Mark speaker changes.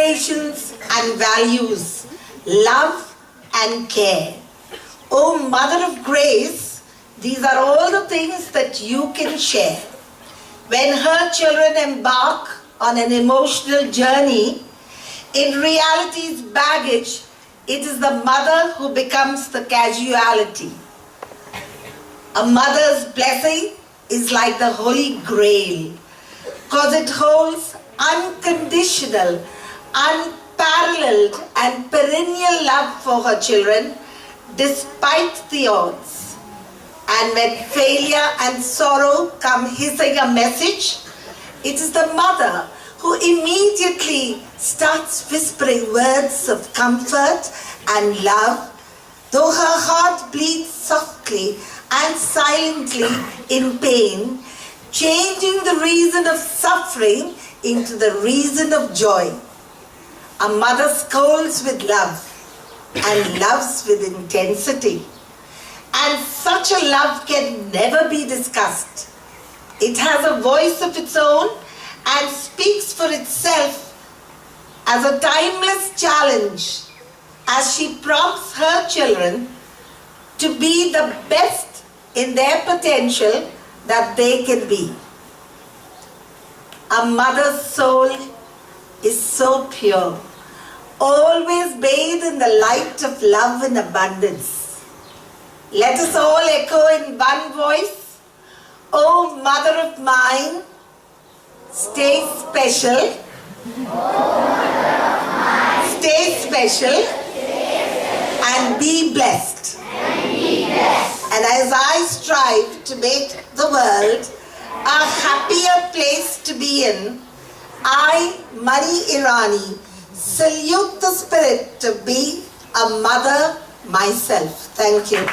Speaker 1: aspirations and values, love and care. Oh Mother of Grace, these are all the things that you can share. When her children embark on an emotional journey, in reality's baggage, it is the mother who becomes the casualty. A mother's blessing is like the Holy Grail, because it holds unconditional, unparalleled and perennial love for her children despite the odds. And when failure and sorrow come hissing a message, it is the mother who immediately starts whispering words of comfort and love, though her heart bleeds softly and silently in pain, changing the reason of suffering into the reason of joy. A mother scolds with love and loves with intensity. And such a love can never be discussed. It has a voice of its own and speaks for itself as a timeless challenge as she prompts her children to be the best in their potential that they can be. A mother's soul is so pure, always bathed in the light of love and abundance. Let us all echo in one voice, "Oh Mother of mine, stay special, stay special, and be blessed." And as I strive to make the world a happier place to be in, I, Mani Irani, salute the spirit to be a mother myself. Thank you.